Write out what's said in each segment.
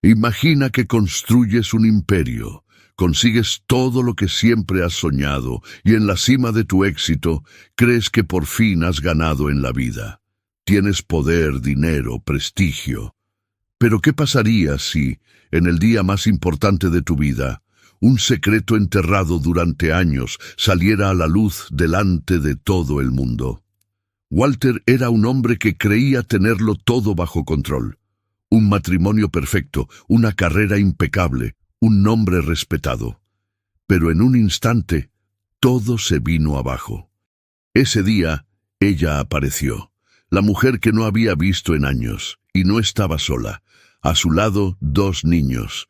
Imagina que construyes un imperio, consigues todo lo que siempre has soñado y en la cima de tu éxito crees que por fin has ganado en la vida. Tienes poder, dinero, prestigio. Pero ¿qué pasaría si, en el día más importante de tu vida, un secreto enterrado durante años saliera a la luz delante de todo el mundo? Walter era un hombre que creía tenerlo todo bajo control. Un matrimonio perfecto, una carrera impecable, un nombre respetado. Pero en un instante, todo se vino abajo. Ese día, ella apareció, la mujer que no había visto en años, y no estaba sola. A su lado, dos niños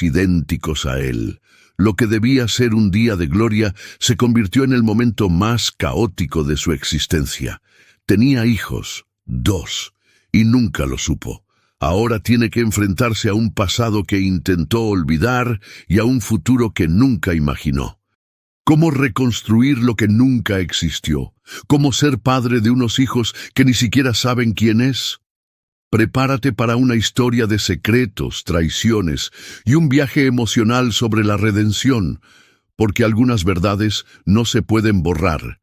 idénticos a él. Lo que debía ser un día de gloria se convirtió en el momento más caótico de su existencia. Tenía hijos, 2, y nunca lo supo. Ahora tiene que enfrentarse a un pasado que intentó olvidar y a un futuro que nunca imaginó. ¿Cómo reconstruir lo que nunca existió? ¿Cómo ser padre de unos hijos que ni siquiera saben quién es? Prepárate para una historia de secretos, traiciones y un viaje emocional sobre la redención, porque algunas verdades no se pueden borrar,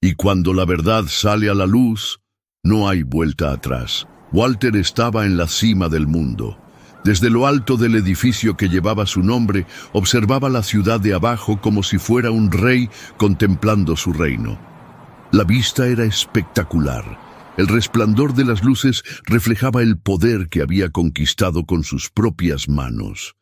y cuando la verdad sale a la luz, no hay vuelta atrás. Walter estaba en la cima del mundo. Desde lo alto del edificio que llevaba su nombre, observaba la ciudad de abajo como si fuera un rey contemplando su reino. La vista era espectacular. El resplandor de las luces reflejaba el poder que había conquistado con sus propias manos.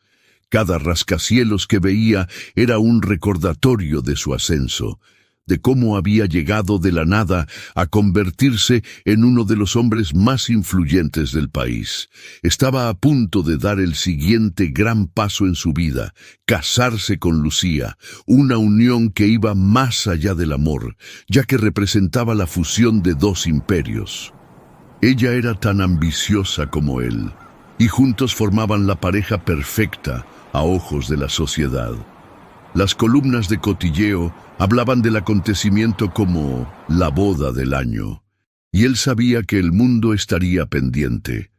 Cada rascacielos que veía era un recordatorio de su ascenso, de cómo había llegado de la nada a convertirse en uno de los hombres más influyentes del país. Estaba a punto de dar el siguiente gran paso en su vida, casarse con Lucía, una unión que iba más allá del amor, ya que representaba la fusión de 2 imperios. Ella era tan ambiciosa como él, y juntos formaban la pareja perfecta a ojos de la sociedad. Las columnas de cotilleo hablaban del acontecimiento como la boda del año, y él sabía que el mundo estaría pendiente.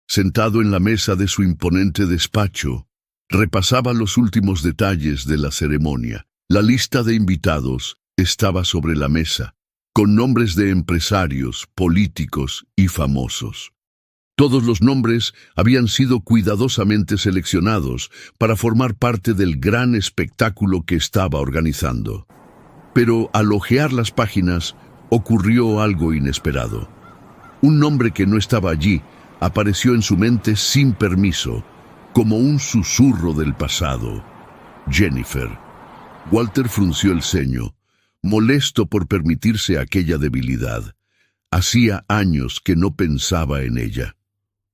Sentado en la mesa de su imponente despacho, repasaba los últimos detalles de la ceremonia. La lista de invitados estaba sobre la mesa, con nombres de empresarios, políticos y famosos. Todos los nombres habían sido cuidadosamente seleccionados para formar parte del gran espectáculo que estaba organizando. Pero al hojear las páginas, ocurrió algo inesperado. Un nombre que no estaba allí apareció en su mente sin permiso, como un susurro del pasado. Jennifer. Walter frunció el ceño, molesto por permitirse aquella debilidad. Hacía años que no pensaba en ella.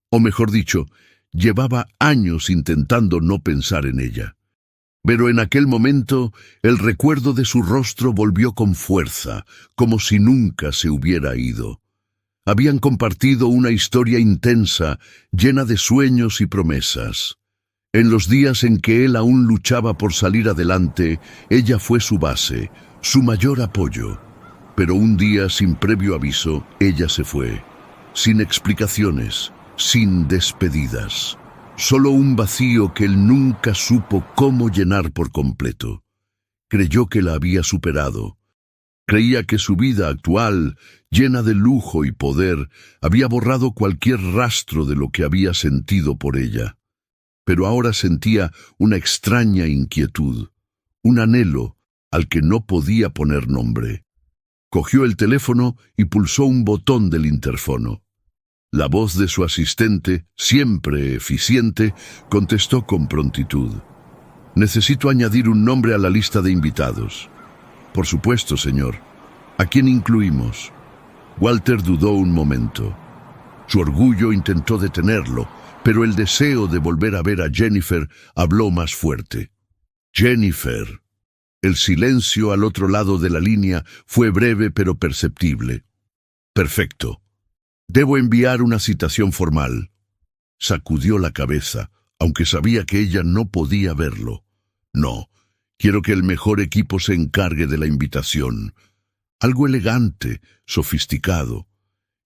O mejor dicho, llevaba años intentando no pensar en ella. Pero en aquel momento, el recuerdo de su rostro volvió con fuerza, como si nunca se hubiera ido. Habían compartido una historia intensa, llena de sueños y promesas. En los días en que él aún luchaba por salir adelante, ella fue su base, su mayor apoyo. Pero un día, sin previo aviso, ella se fue, sin explicaciones, sin despedidas. Solo un vacío que él nunca supo cómo llenar por completo. Creyó que la había superado. Creía que su vida actual, llena de lujo y poder, había borrado cualquier rastro de lo que había sentido por ella. Pero ahora sentía una extraña inquietud, un anhelo al que no podía poner nombre. Cogió el teléfono y pulsó un botón del interfono. La voz de su asistente, siempre eficiente, contestó con prontitud. «Necesito añadir un nombre a la lista de invitados». «Por supuesto, señor. ¿A quién incluimos?» Walter dudó un momento. Su orgullo intentó detenerlo, pero el deseo de volver a ver a Jennifer habló más fuerte. «Jennifer». El silencio al otro lado de la línea fue breve pero perceptible. «Perfecto. Debo enviar una citación formal». Sacudió la cabeza, aunque sabía que ella no podía verlo. «No, quiero que el mejor equipo se encargue de la invitación. Algo elegante, sofisticado.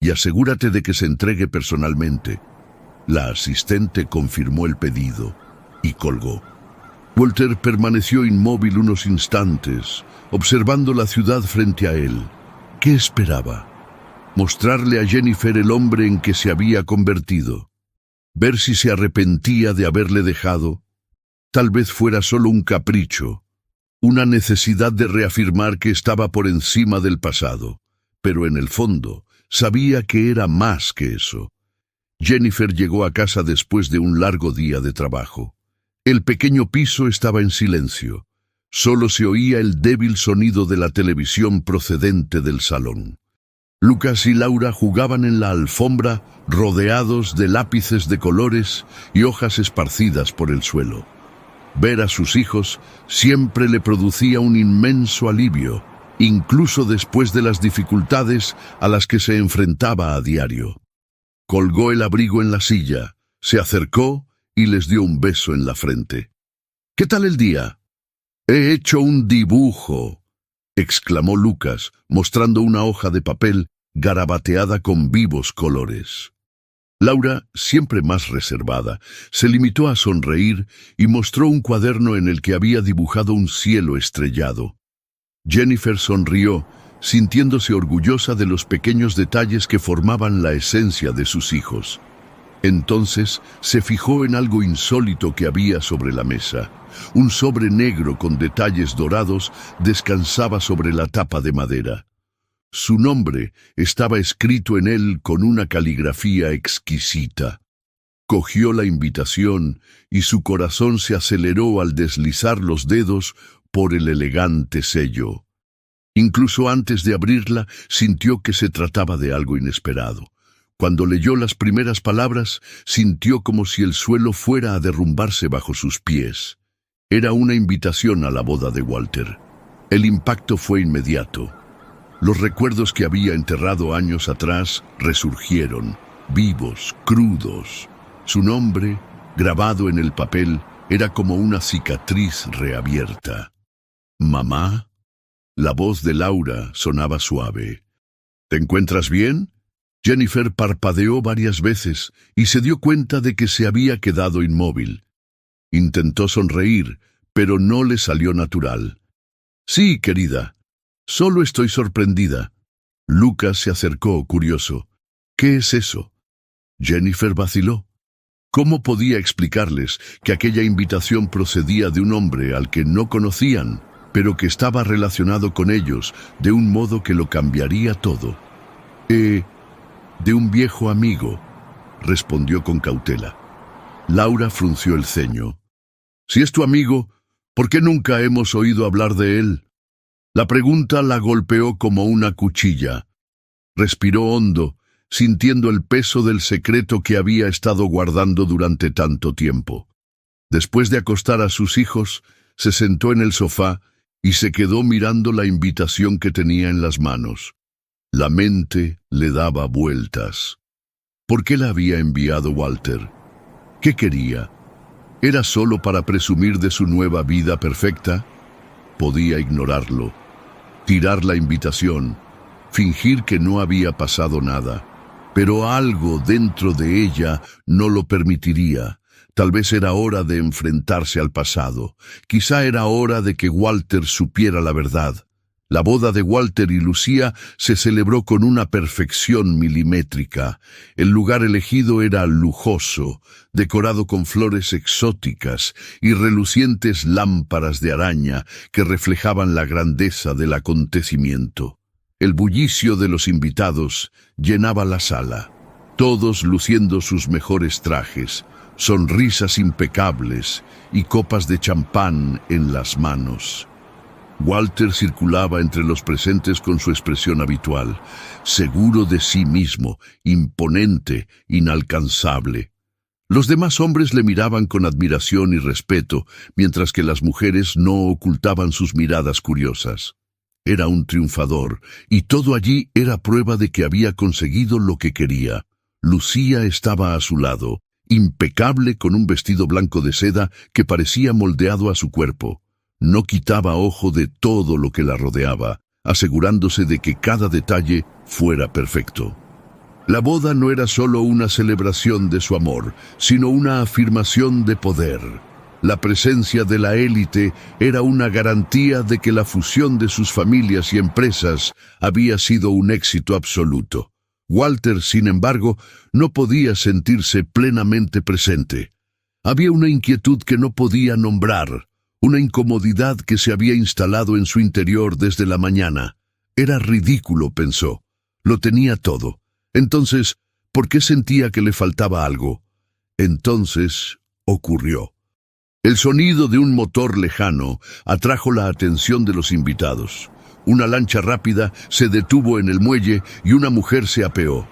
Y asegúrate de que se entregue personalmente». La asistente confirmó el pedido y colgó. Walter permaneció inmóvil unos instantes, observando la ciudad frente a él. ¿Qué esperaba? Mostrarle a Jennifer el hombre en que se había convertido. Ver si se arrepentía de haberle dejado. Tal vez fuera solo un capricho, una necesidad de reafirmar que estaba por encima del pasado, pero en el fondo sabía que era más que eso. Jennifer llegó a casa después de un largo día de trabajo. El pequeño piso estaba en silencio. Solo se oía el débil sonido de la televisión procedente del salón. Lucas y Laura jugaban en la alfombra, rodeados de lápices de colores y hojas esparcidas por el suelo. Ver a sus hijos siempre le producía un inmenso alivio, incluso después de las dificultades a las que se enfrentaba a diario. Colgó el abrigo en la silla, se acercó y les dio un beso en la frente. «¿Qué tal el día?» «He hecho un dibujo», exclamó Lucas, mostrando una hoja de papel garabateada con vivos colores. Laura, siempre más reservada, se limitó a sonreír y mostró un cuaderno en el que había dibujado un cielo estrellado. Jennifer sonrió, sintiéndose orgullosa de los pequeños detalles que formaban la esencia de sus hijos. Entonces se fijó en algo insólito que había sobre la mesa. Un sobre negro con detalles dorados descansaba sobre la tapa de madera. Su nombre estaba escrito en él con una caligrafía exquisita. Cogió la invitación y su corazón se aceleró al deslizar los dedos por el elegante sello. Incluso antes de abrirla, sintió que se trataba de algo inesperado. Cuando leyó las primeras palabras, sintió como si el suelo fuera a derrumbarse bajo sus pies. Era una invitación a la boda de Walter. El impacto fue inmediato. Los recuerdos que había enterrado años atrás resurgieron, vivos, crudos. Su nombre, grabado en el papel, era como una cicatriz reabierta. «Mamá». La voz de Laura sonaba suave. «¿Te encuentras bien?» Jennifer parpadeó varias veces y se dio cuenta de que se había quedado inmóvil. Intentó sonreír, pero no le salió natural. «Sí, querida. Solo estoy sorprendida». Lucas se acercó, curioso. «¿Qué es eso?» Jennifer vaciló. ¿Cómo podía explicarles que aquella invitación procedía de un hombre al que no conocían, pero que estaba relacionado con ellos de un modo que lo cambiaría todo? De un viejo amigo», respondió con cautela. Laura frunció el ceño. «Si es tu amigo, ¿por qué nunca hemos oído hablar de él?» La pregunta la golpeó como una cuchilla. Respiró hondo, sintiendo el peso del secreto que había estado guardando durante tanto tiempo. Después de acostar a sus hijos, se sentó en el sofá y se quedó mirando la invitación que tenía en las manos. La mente le daba vueltas. ¿Por qué la había enviado Walter? ¿Qué quería? ¿Era solo para presumir de su nueva vida perfecta? Podía ignorarlo, tirar la invitación, fingir que no había pasado nada. Pero algo dentro de ella no lo permitiría. Tal vez era hora de enfrentarse al pasado. Quizá era hora de que Walter supiera la verdad. La boda de Walter y Lucía se celebró con una perfección milimétrica. El lugar elegido era lujoso, decorado con flores exóticas y relucientes lámparas de araña que reflejaban la grandeza del acontecimiento. El bullicio de los invitados llenaba la sala, todos luciendo sus mejores trajes, sonrisas impecables y copas de champán en las manos. Walter circulaba entre los presentes con su expresión habitual, seguro de sí mismo, imponente, inalcanzable. Los demás hombres le miraban con admiración y respeto, mientras que las mujeres no ocultaban sus miradas curiosas. Era un triunfador, y todo allí era prueba de que había conseguido lo que quería. Lucía estaba a su lado, impecable con un vestido blanco de seda que parecía moldeado a su cuerpo. No quitaba ojo de todo lo que la rodeaba, asegurándose de que cada detalle fuera perfecto. La boda no era solo una celebración de su amor, sino una afirmación de poder. La presencia de la élite era una garantía de que la fusión de sus familias y empresas había sido un éxito absoluto. Walter, sin embargo, no podía sentirse plenamente presente. Había una inquietud que no podía nombrar, una incomodidad que se había instalado en su interior desde la mañana. Era ridículo, pensó. Lo tenía todo. Entonces, ¿por qué sentía que le faltaba algo? Entonces, ocurrió. El sonido de un motor lejano atrajo la atención de los invitados. Una lancha rápida se detuvo en el muelle y una mujer se apeó.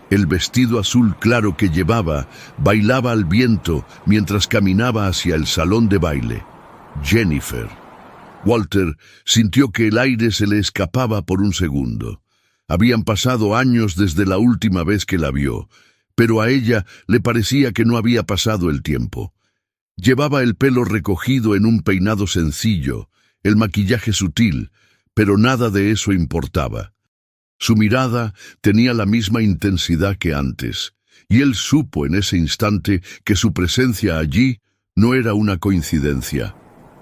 El vestido azul claro que llevaba bailaba al viento mientras caminaba hacia el salón de baile. Jennifer. Walter sintió que el aire se le escapaba por un segundo. Habían pasado años desde la última vez que la vio, pero a ella le parecía que no había pasado el tiempo. Llevaba el pelo recogido en un peinado sencillo, el maquillaje sutil, pero nada de eso importaba. Su mirada tenía la misma intensidad que antes, y él supo en ese instante que su presencia allí no era una coincidencia.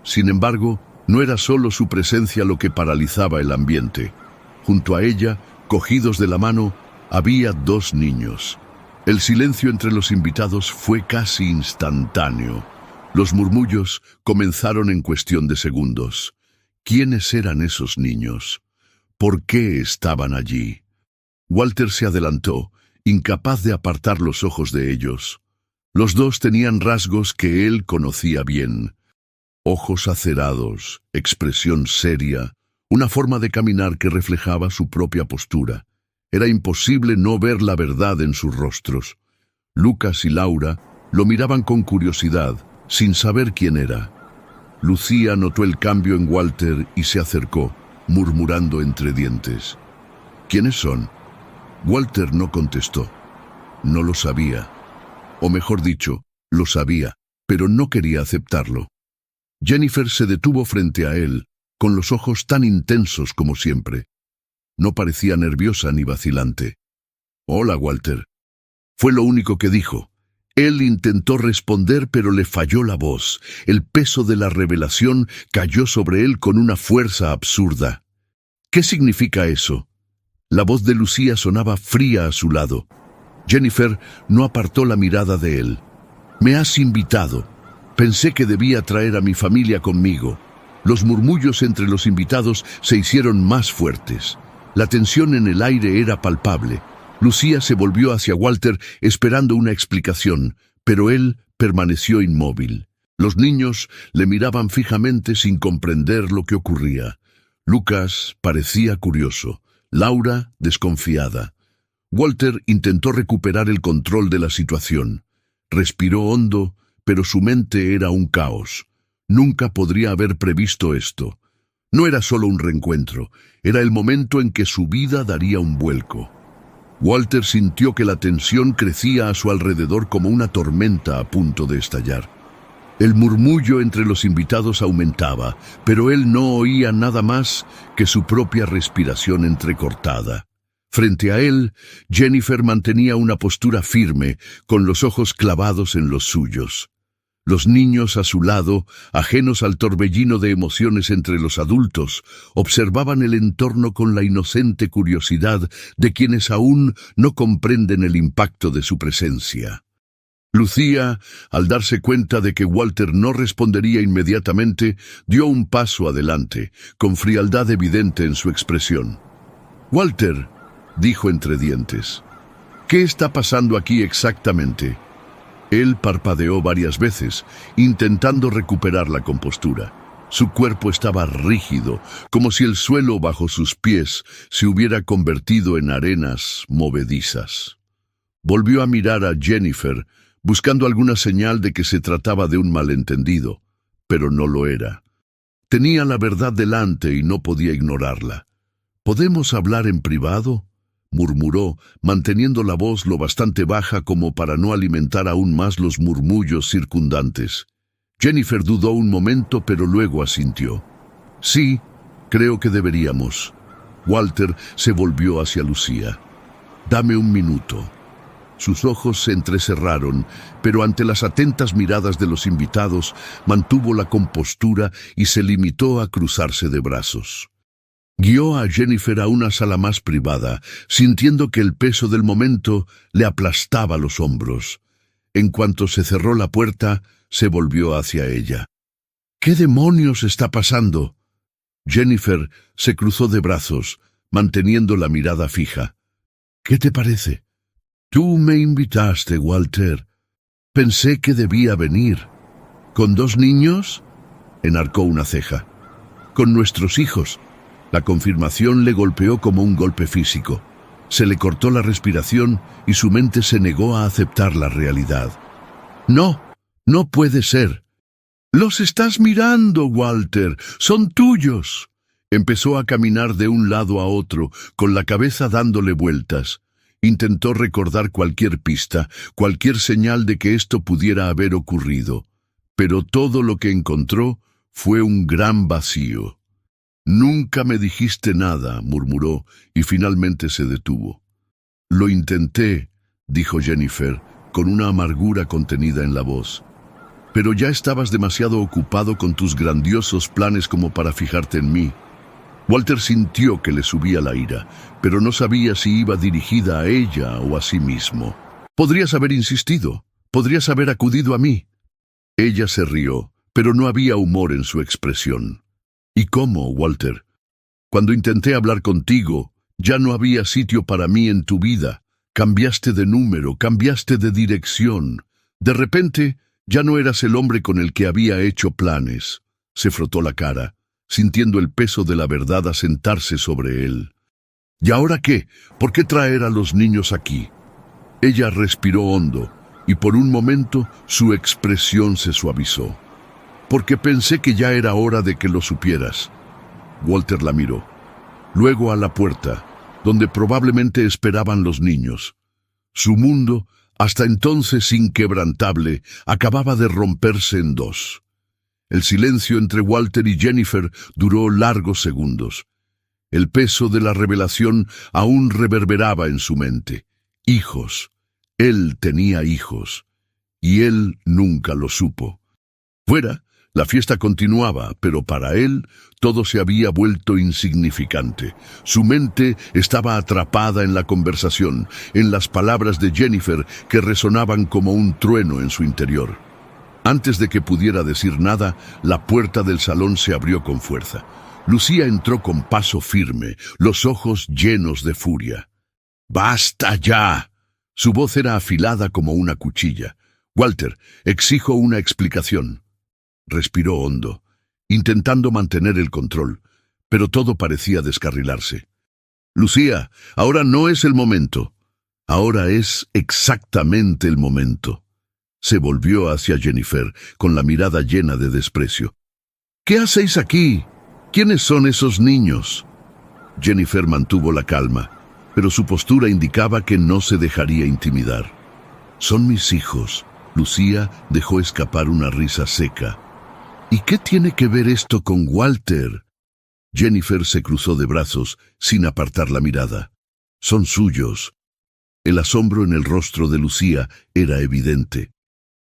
Sin embargo, no era solo su presencia lo que paralizaba el ambiente. Junto a ella, cogidos de la mano, había dos niños. El silencio entre los invitados fue casi instantáneo. Los murmullos comenzaron en cuestión de segundos. ¿Quiénes eran esos niños? ¿Por qué estaban allí? Walter se adelantó, incapaz de apartar los ojos de ellos. Los dos tenían rasgos que él conocía bien. Ojos acerados, expresión seria, una forma de caminar que reflejaba su propia postura. Era imposible no ver la verdad en sus rostros. Lucas y Laura lo miraban con curiosidad, sin saber quién era. Lucía notó el cambio en Walter y se acercó, murmurando entre dientes. ¿Quiénes son? Walter no contestó. No lo sabía. O mejor dicho, lo sabía, pero no quería aceptarlo. Jennifer se detuvo frente a él, con los ojos tan intensos como siempre. No parecía nerviosa ni vacilante. «Hola, Walter». Fue lo único que dijo. Él intentó responder, pero le falló la voz. El peso de la revelación cayó sobre él con una fuerza absurda. «¿Qué significa eso?» La voz de Lucía sonaba fría a su lado. Jennifer no apartó la mirada de él. «Me has invitado. Pensé que debía traer a mi familia conmigo». Los murmullos entre los invitados se hicieron más fuertes. La tensión en el aire era palpable. Lucía se volvió hacia Walter esperando una explicación, pero él permaneció inmóvil. Los niños le miraban fijamente sin comprender lo que ocurría. Lucas parecía curioso, Laura desconfiada. Walter intentó recuperar el control de la situación. Respiró hondo, pero su mente era un caos. Nunca podría haber previsto esto. No era solo un reencuentro, era el momento en que su vida daría un vuelco. Walter sintió que la tensión crecía a su alrededor como una tormenta a punto de estallar. El murmullo entre los invitados aumentaba, pero él no oía nada más que su propia respiración entrecortada. Frente a él, Jennifer mantenía una postura firme, con los ojos clavados en los suyos. Los niños a su lado, ajenos al torbellino de emociones entre los adultos, observaban el entorno con la inocente curiosidad de quienes aún no comprenden el impacto de su presencia. Lucía, al darse cuenta de que Walter no respondería inmediatamente, dio un paso adelante, con frialdad evidente en su expresión. «Walter», dijo entre dientes, «¿qué está pasando aquí exactamente?» Él parpadeó varias veces, intentando recuperar la compostura. Su cuerpo estaba rígido, como si el suelo bajo sus pies se hubiera convertido en arenas movedizas. Volvió a mirar a Jennifer, buscando alguna señal de que se trataba de un malentendido, pero no lo era. Tenía la verdad delante y no podía ignorarla. «¿Podemos hablar en privado?», murmuró, manteniendo la voz lo bastante baja como para no alimentar aún más los murmullos circundantes. Jennifer dudó un momento, pero luego asintió. «Sí, creo que deberíamos». Walter se volvió hacia Lucía. Dame un minuto. Sus ojos se entrecerraron, pero ante las atentas miradas de los invitados, mantuvo la compostura y se limitó a cruzarse de brazos. Guió a Jennifer a una sala más privada, sintiendo que el peso del momento le aplastaba los hombros. En cuanto se cerró la puerta, se volvió hacia ella. ¿Qué demonios está pasando? Jennifer se cruzó de brazos, manteniendo la mirada fija. ¿Qué te parece? Tú me invitaste, Walter. Pensé que debía venir. ¿Con 2 niños? Enarcó una ceja. Con nuestros hijos. La confirmación le golpeó como un golpe físico. Se le cortó la respiración y su mente se negó a aceptar la realidad. No, no puede ser. Los estás mirando, Walter. Son tuyos. Empezó a caminar de un lado a otro, con la cabeza dándole vueltas. Intentó recordar cualquier pista, cualquier señal de que esto pudiera haber ocurrido. Pero todo lo que encontró fue un gran vacío. Nunca me dijiste nada, murmuró, y finalmente se detuvo. Lo intenté, dijo Jennifer, con una amargura contenida en la voz. Pero ya estabas demasiado ocupado con tus grandiosos planes como para fijarte en mí. Walter sintió que le subía la ira, pero no sabía si iba dirigida a ella o a sí mismo. Podrías haber insistido, podrías haber acudido a mí. Ella se rió, pero no había humor en su expresión. ¿Y cómo, Walter? Cuando intenté hablar contigo, ya no había sitio para mí en tu vida. Cambiaste de número, cambiaste de dirección. De repente, ya no eras el hombre con el que había hecho planes. Se frotó la cara, sintiendo el peso de la verdad asentarse sobre él. ¿Y ahora qué? ¿Por qué traer a los niños aquí? Ella respiró hondo, y por un momento su expresión se suavizó. Porque pensé que ya era hora de que lo supieras. Walter la miró. Luego a la puerta, donde probablemente esperaban los niños. Su mundo, hasta entonces inquebrantable, acababa de romperse en 2. El silencio entre Walter y Jennifer duró largos segundos. El peso de la revelación aún reverberaba en su mente. Hijos. Él tenía hijos. Y él nunca lo supo. Fuera, la fiesta continuaba, pero para él todo se había vuelto insignificante. Su mente estaba atrapada en la conversación, en las palabras de Jennifer que resonaban como un trueno en su interior. Antes de que pudiera decir nada, la puerta del salón se abrió con fuerza. Lucía entró con paso firme, los ojos llenos de furia. ¡Basta ya! Su voz era afilada como una cuchilla. Walter, exijo una explicación. Respiró hondo, intentando mantener el control, pero todo parecía descarrilarse. Lucía, ahora no es el momento. Ahora es exactamente el momento. Se volvió hacia Jennifer, con la mirada llena de desprecio. ¿Qué hacéis aquí? ¿Quiénes son esos niños? Jennifer mantuvo la calma, pero su postura indicaba que no se dejaría intimidar. Son mis hijos. Lucía dejó escapar una risa seca. ¿Y qué tiene que ver esto con Walter? Jennifer se cruzó de brazos, sin apartar la mirada. Son suyos. El asombro en el rostro de Lucía era evidente.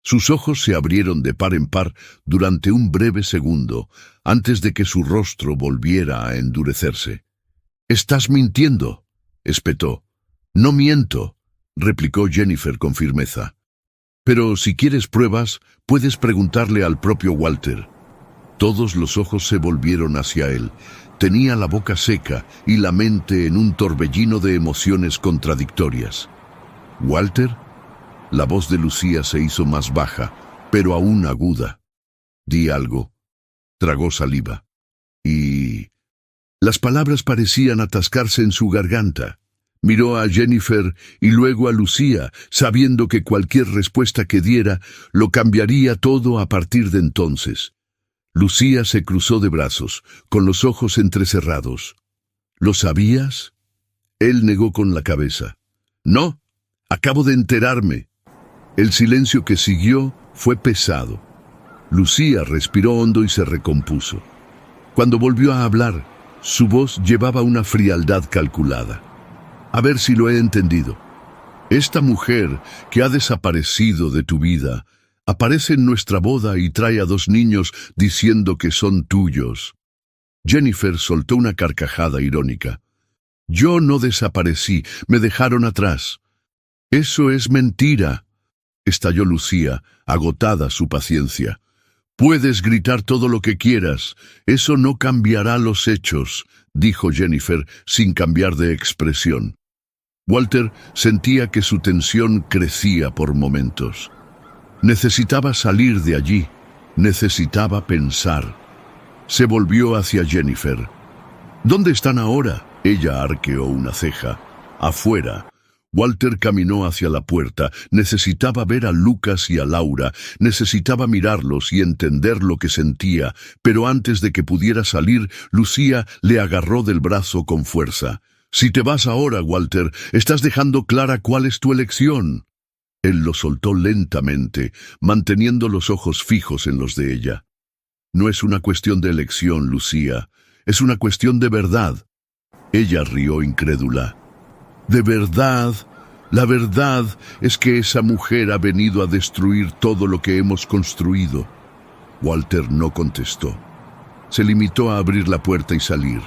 Sus ojos se abrieron de par en par durante un breve segundo, antes de que su rostro volviera a endurecerse. «Estás mintiendo», espetó. «No miento», replicó Jennifer con firmeza. «Pero si quieres pruebas, puedes preguntarle al propio Walter». Todos los ojos se volvieron hacia él. Tenía la boca seca y la mente en un torbellino de emociones contradictorias. «¿Walter?» La voz de Lucía se hizo más baja, pero aún aguda. «Di algo». Tragó saliva. «Y...». Las palabras parecían atascarse en su garganta. Miró a Jennifer y luego a Lucía, sabiendo que cualquier respuesta que diera lo cambiaría todo a partir de entonces. Lucía se cruzó de brazos, con los ojos entrecerrados. «¿Lo sabías?» Él negó con la cabeza. «No, acabo de enterarme». El silencio que siguió fue pesado. Lucía respiró hondo y se recompuso. Cuando volvió a hablar, su voz llevaba una frialdad calculada. A ver si lo he entendido. Esta mujer que ha desaparecido de tu vida aparece en nuestra boda y trae a 2 niños diciendo que son tuyos. Jennifer soltó una carcajada irónica. Yo no desaparecí, me dejaron atrás. Eso es mentira, estalló Lucía, agotada su paciencia. Puedes gritar todo lo que quieras, eso no cambiará los hechos, dijo Jennifer sin cambiar de expresión. Walter sentía que su tensión crecía por momentos. Necesitaba salir de allí, necesitaba pensar. Se volvió hacia Jennifer. ¿Dónde están ahora? Ella arqueó una ceja. Afuera. Walter caminó hacia la puerta. Necesitaba ver a Lucas y a Laura. Necesitaba mirarlos y entender lo que sentía. Pero antes de que pudiera salir, Lucía le agarró del brazo con fuerza. Si te vas ahora, Walter, estás dejando clara cuál es tu elección. Él lo soltó lentamente, manteniendo los ojos fijos en los de ella. No es una cuestión de elección, Lucía. Es una cuestión de verdad. Ella rió incrédula. ¿De verdad? La verdad es que esa mujer ha venido a destruir todo lo que hemos construido. Walter no contestó. Se limitó a abrir la puerta y salir.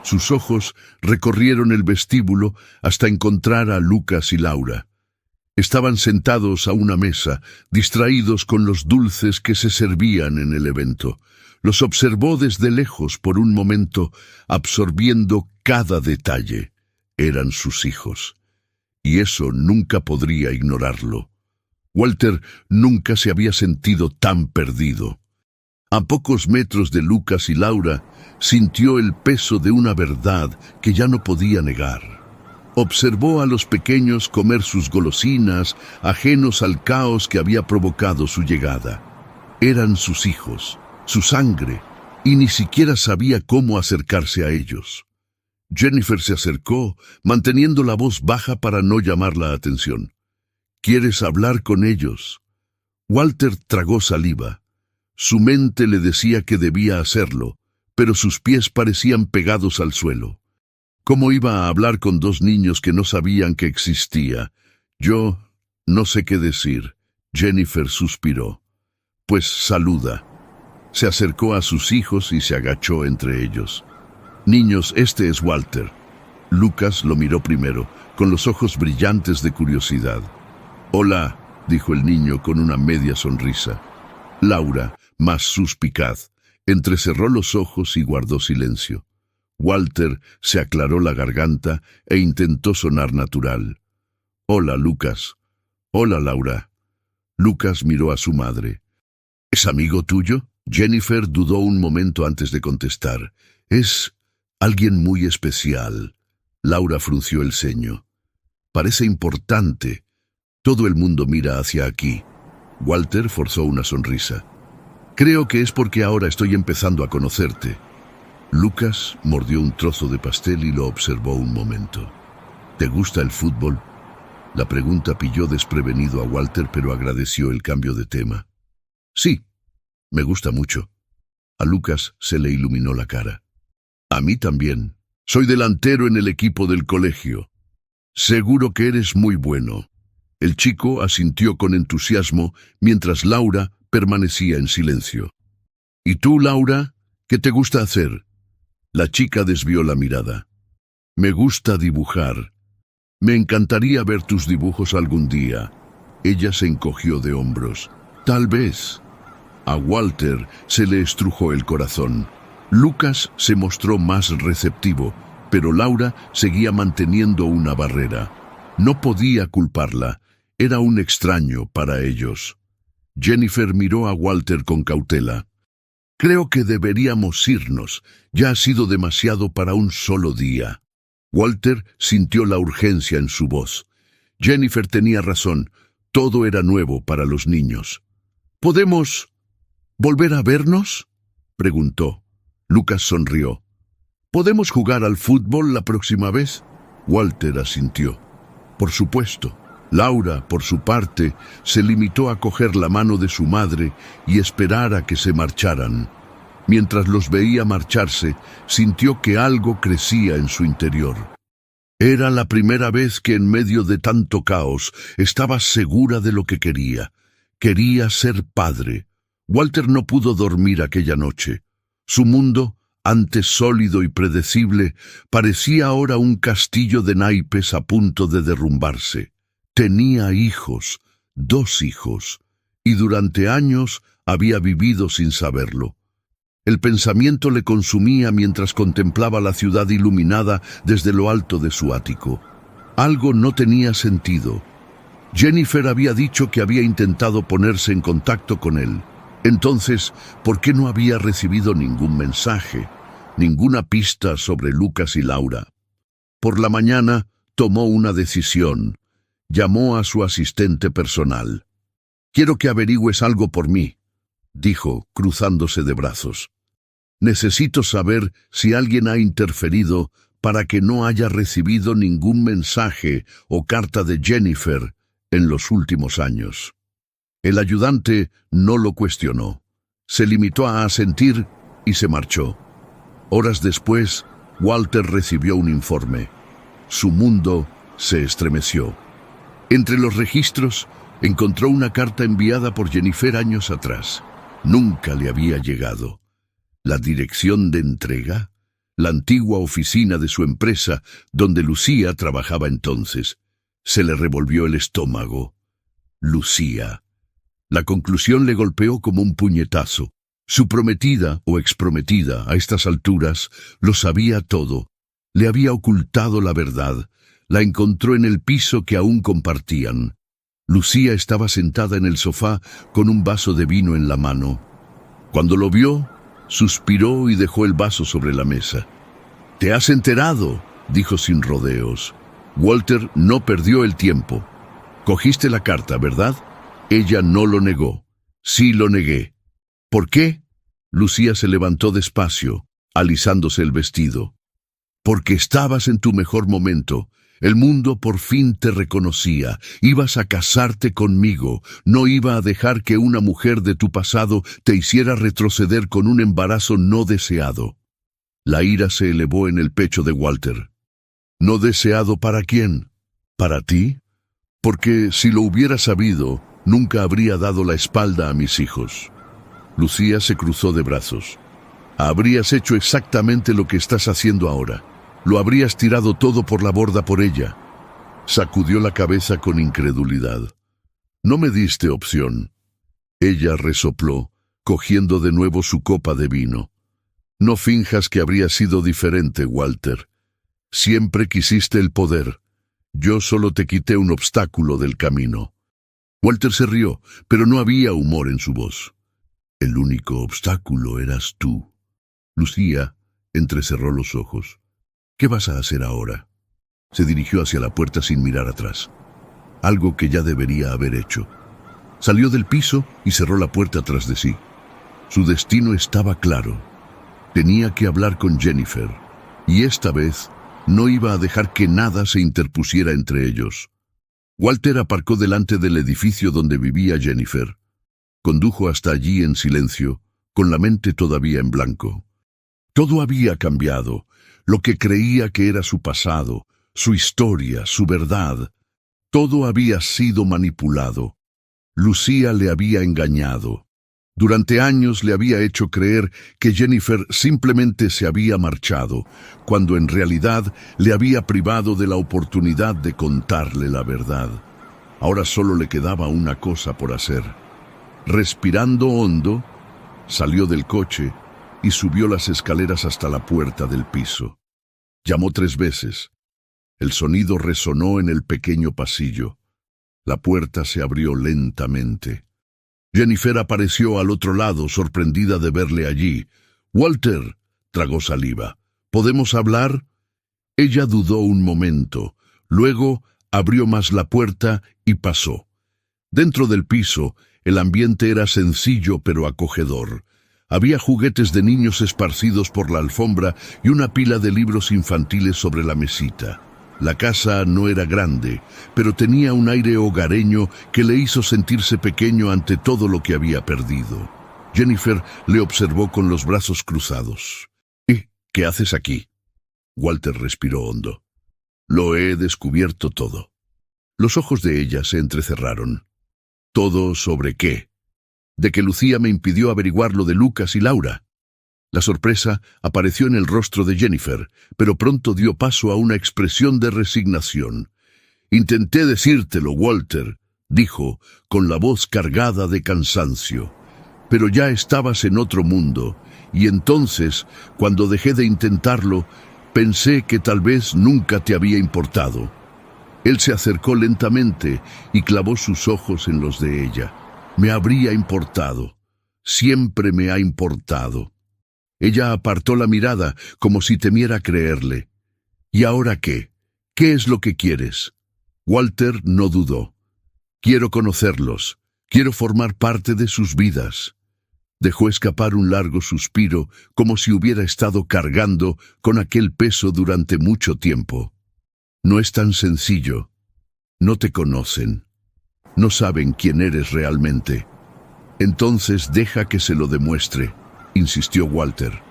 Sus ojos recorrieron el vestíbulo hasta encontrar a Lucas y Laura. Estaban sentados a una mesa, distraídos con los dulces que se servían en el evento. Los observó desde lejos por un momento, absorbiendo cada detalle. Eran sus hijos. Y eso nunca podría ignorarlo. Walter nunca se había sentido tan perdido. A pocos metros de Lucas y Laura, sintió el peso de una verdad que ya no podía negar. Observó a los pequeños comer sus golosinas, ajenos al caos que había provocado su llegada. Eran sus hijos, su sangre, y ni siquiera sabía cómo acercarse a ellos. Jennifer se acercó, manteniendo la voz baja para no llamar la atención. ¿Quieres hablar con ellos? Walter tragó saliva. Su mente le decía que debía hacerlo, pero sus pies parecían pegados al suelo. ¿Cómo iba a hablar con 2 niños que no sabían que existía? Yo no sé qué decir. Jennifer suspiró. Pues saluda. Se acercó a sus hijos y se agachó entre ellos. Niños, este es Walter. Lucas lo miró primero, con los ojos brillantes de curiosidad. Hola, dijo el niño con una media sonrisa. Laura, más suspicaz, entrecerró los ojos y guardó silencio. Walter se aclaró la garganta e intentó sonar natural. Hola, Lucas. Hola, Laura. Lucas miró a su madre. ¿Es amigo tuyo? Jennifer dudó un momento antes de contestar. Es alguien muy especial. Laura frunció el ceño. Parece importante. Todo el mundo mira hacia aquí. Walter forzó una sonrisa. Creo que es porque ahora estoy empezando a conocerte. Lucas mordió un trozo de pastel y lo observó un momento. ¿Te gusta el fútbol? La pregunta pilló desprevenido a Walter, pero agradeció el cambio de tema. Sí, me gusta mucho. A Lucas se le iluminó la cara. A mí también. Soy delantero en el equipo del colegio. Seguro que eres muy bueno. El chico asintió con entusiasmo mientras Laura permanecía en silencio. ¿Y tú, Laura? ¿Qué te gusta hacer? La chica desvió la mirada. Me gusta dibujar. Me encantaría ver tus dibujos algún día. Ella se encogió de hombros. Tal vez. A Walter se le estrujó el corazón. Lucas se mostró más receptivo, pero Laura seguía manteniendo una barrera. No podía culparla. Era un extraño para ellos. Jennifer miró a Walter con cautela. Creo que deberíamos irnos. Ya ha sido demasiado para un solo día. Walter sintió la urgencia en su voz. Jennifer tenía razón. Todo era nuevo para los niños. ¿Podemos volver a vernos?, preguntó. Lucas sonrió. ¿Podemos jugar al fútbol la próxima vez? Walter asintió. Por supuesto. Laura, por su parte, se limitó a coger la mano de su madre y esperar a que se marcharan. Mientras los veía marcharse, sintió que algo crecía en su interior. Era la primera vez que en medio de tanto caos estaba segura de lo que quería. Quería ser padre. Walter no pudo dormir aquella noche. Su mundo, antes sólido y predecible, parecía ahora un castillo de naipes a punto de derrumbarse. Tenía hijos, 2 hijos, y durante años había vivido sin saberlo. El pensamiento le consumía mientras contemplaba la ciudad iluminada desde lo alto de su ático. Algo no tenía sentido. Jennifer había dicho que había intentado ponerse en contacto con él. Entonces, ¿por qué no había recibido ningún mensaje, ninguna pista sobre Lucas y Laura? Por la mañana tomó una decisión. Llamó a su asistente personal. «Quiero que averigües algo por mí», dijo, cruzándose de brazos. «Necesito saber si alguien ha interferido para que no haya recibido ningún mensaje o carta de Jennifer en los últimos años». El ayudante no lo cuestionó. Se limitó a asentir y se marchó. Horas después, Walter recibió un informe. Su mundo se estremeció. Entre los registros, encontró una carta enviada por Jennifer años atrás. Nunca le había llegado. La dirección de entrega, la antigua oficina de su empresa, donde Lucía trabajaba entonces. Se le revolvió el estómago. Lucía. La conclusión le golpeó como un puñetazo. Su prometida o exprometida, a estas alturas, lo sabía todo. Le había ocultado la verdad. La encontró en el piso que aún compartían. Lucía estaba sentada en el sofá con un vaso de vino en la mano. Cuando lo vio, suspiró y dejó el vaso sobre la mesa. «¿Te has enterado?», dijo sin rodeos. Walter no perdió el tiempo. «Cogiste la carta, ¿verdad?». Ella no lo negó. «Sí lo negué». «¿Por qué?». Lucía se levantó despacio, alisándose el vestido. «Porque estabas en tu mejor momento. El mundo por fin te reconocía. Ibas a casarte conmigo. No iba a dejar que una mujer de tu pasado te hiciera retroceder con un embarazo no deseado». La ira se elevó en el pecho de Walter. «¿No deseado para quién? ¿Para ti? Porque si lo hubiera sabido, nunca habría dado la espalda a mis hijos». Lucía se cruzó de brazos. «Habrías hecho exactamente lo que estás haciendo ahora. Lo habrías tirado todo por la borda por ella». Sacudió la cabeza con incredulidad. «No me diste opción». Ella resopló, cogiendo de nuevo su copa de vino. «No finjas que habría sido diferente, Walter. Siempre quisiste el poder. Yo solo te quité un obstáculo del camino». Walter se rió, pero no había humor en su voz. «El único obstáculo eras tú». Lucía entrecerró los ojos. «¿Qué vas a hacer ahora?». Se dirigió hacia la puerta sin mirar atrás. Algo que ya debería haber hecho. Salió del piso y cerró la puerta tras de sí. Su destino estaba claro. Tenía que hablar con Jennifer, y esta vez no iba a dejar que nada se interpusiera entre ellos. Walter aparcó delante del edificio donde vivía Jennifer. Condujo hasta allí en silencio, con la mente todavía en blanco. Todo había cambiado. Lo que creía que era su pasado, su historia, su verdad, todo había sido manipulado. Lucía le había engañado. Durante años le había hecho creer que Jennifer simplemente se había marchado, cuando en realidad le había privado de la oportunidad de contarle la verdad. Ahora solo le quedaba una cosa por hacer. Respirando hondo, salió del coche y subió las escaleras hasta la puerta del piso. Llamó 3 veces. El sonido resonó en el pequeño pasillo. La puerta se abrió lentamente. Jennifer apareció al otro lado, sorprendida de verle allí. «Walter», tragó saliva, «¿podemos hablar?». Ella dudó un momento. Luego abrió más la puerta y pasó. Dentro del piso, el ambiente era sencillo pero acogedor. Había juguetes de niños esparcidos por la alfombra y una pila de libros infantiles sobre la mesita. La casa no era grande, pero tenía un aire hogareño que le hizo sentirse pequeño ante todo lo que había perdido. Jennifer le observó con los brazos cruzados. «¿Qué haces aquí?». Walter respiró hondo. Lo he descubierto todo. Los ojos de ella se entrecerraron. ¿Todo sobre qué? De que Lucía me impidió averiguar lo de Lucas y Laura. La sorpresa apareció en el rostro de Jennifer, pero pronto dio paso a una expresión de resignación. «Intenté decírtelo, Walter», dijo, con la voz cargada de cansancio. «Pero ya estabas en otro mundo, y entonces, cuando dejé de intentarlo, pensé que tal vez nunca te había importado». Él se acercó lentamente y clavó sus ojos en los de ella. «Me habría importado. Siempre me ha importado». Ella apartó la mirada como si temiera creerle. «¿Y ahora qué? ¿Qué es lo que quieres?» Walter no dudó. «Quiero conocerlos. Quiero formar parte de sus vidas». Dejó escapar un largo suspiro, como si hubiera estado cargando con aquel peso durante mucho tiempo. «No es tan sencillo. No te conocen. No saben quién eres realmente». «Entonces deja que se lo demuestre», insistió Walter.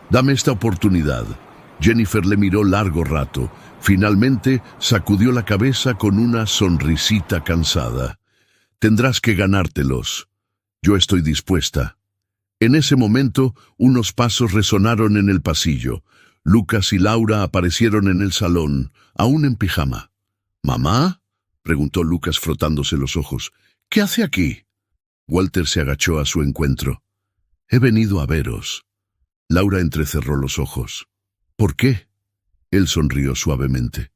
«Dame esta oportunidad». Jennifer le miró largo rato. Finalmente sacudió la cabeza con una sonrisita cansada. «Tendrás que ganártelos. Yo estoy dispuesta». En ese momento, unos pasos resonaron en el pasillo. Lucas y Laura aparecieron en el salón, aún en pijama. «¿Mamá?», preguntó Lucas frotándose los ojos. «¿Qué hace aquí?». Walter se agachó a su encuentro. «He venido a veros». Laura entrecerró los ojos. «¿Por qué?». Él sonrió suavemente.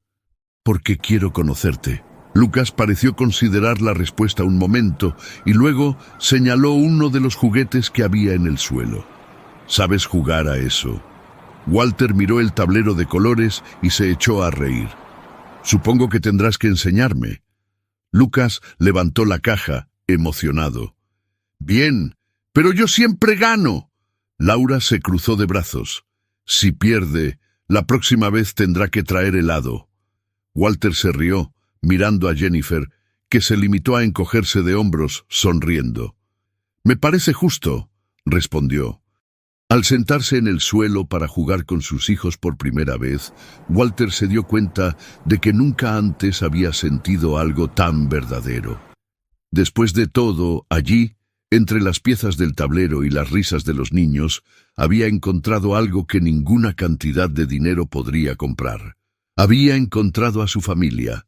«Porque quiero conocerte». Lucas pareció considerar la respuesta un momento y luego señaló uno de los juguetes que había en el suelo. «¿Sabes jugar a eso?». Walter miró el tablero de colores y se echó a reír. «Supongo que tendrás que enseñarme». Lucas levantó la caja, emocionado. «Bien, pero yo siempre gano». Laura se cruzó de brazos. «Si pierde, la próxima vez tendrá que traer helado». Walter se rió, mirando a Jennifer, que se limitó a encogerse de hombros, sonriendo. «Me parece justo», respondió. Al sentarse en el suelo para jugar con sus hijos por primera vez, Walter se dio cuenta de que nunca antes había sentido algo tan verdadero. Después de todo, allí, entre las piezas del tablero y las risas de los niños, había encontrado algo que ninguna cantidad de dinero podría comprar. Había encontrado a su familia,